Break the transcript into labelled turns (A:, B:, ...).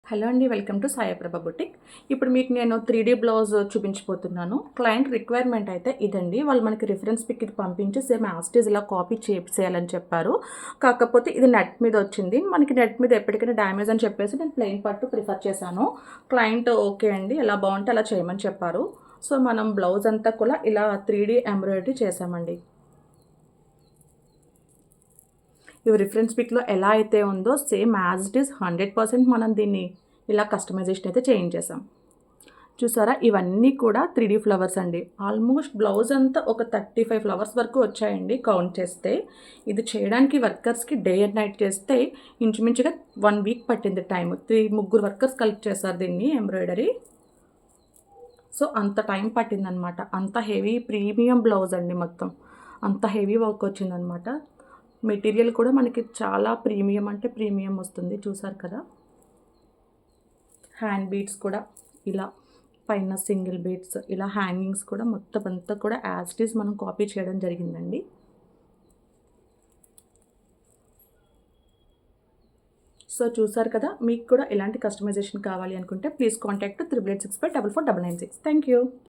A: Hello అండి, welcome to సాయిప్రభ boutique. ఇప్పుడు మీకు నేను 3D బ్లౌజ్ చూపించబోతున్నాను. క్లయింట్ రిక్వైర్మెంట్ అయితే ఇదండి. వాళ్ళు మనకి రిఫరెన్స్ పిక్ ఇది పంపించి సేమ్ యాజ్ ఇట్ ఈజ్ ఇలా కాపీ చేసేయాలని చెప్పారు. కాకపోతే ఇది నెట్ మీద వచ్చింది. మనకి నెట్ మీద ఎప్పటికైనా డ్యామేజ్ అని చెప్పేసి నేను ప్లెయిన్ పట్టు ప్రిఫర్ చేశాను. క్లయింట్ ఓకే అండి, ఎలా బాగుంటే అలా చేయమని చెప్పారు. సో మనం బ్లౌజ్ అంతా కూడా ఇలా 3D ఎంబ్రాయిడరీ చేసామండి. ఇవి రిఫరెన్స్ పిక్లో ఎలా అయితే ఉందో సేమ్ యాజ్ ఇట్ ఈస్ 100% మనం దీన్ని ఇలా కస్టమైజేషన్ అయితే చేయించేసాం. చూసారా, ఇవన్నీ కూడా 3D ఫ్లవర్స్ అండి. ఆల్మోస్ట్ బ్లౌజ్ అంతా ఒక 35 ఫ్లవర్స్ వరకు వచ్చాయండి కౌంట్ చేస్తే. ఇది చేయడానికి వర్కర్స్కి డే అండ్ నైట్ చేస్తే ఇంచుమించుగా 1 వీక్ పట్టింది టైం. 3 వర్కర్స్ కలిపి చేశారు దీన్ని ఎంబ్రాయిడరీ. సో అంత టైం పట్టిందనమాట. అంత హెవీ ప్రీమియం బ్లౌజ్ అండి. మొత్తం అంత హెవీ వర్క్ వచ్చిందనమాట. మెటీరియల్ కూడా మనకి చాలా ప్రీమియం అంటే ప్రీమియం వస్తుంది. చూసారు కదా, హ్యాండ్ బీడ్స్ కూడా ఇలా పైన సింగిల్ బీడ్స్, ఇలా హ్యాంగింగ్స్ కూడా మొత్తం అంతా కూడా యాజ్ ఇట్ ఈస్ మనం కాపీ చేయడం జరిగిందండి. సో చూసారు కదా, మీకు కూడా ఇలాంటి కస్టమైజేషన్ కావాలి అనుకుంటే ప్లీజ్ కాంటాక్ట్ 8886544996. Thank you.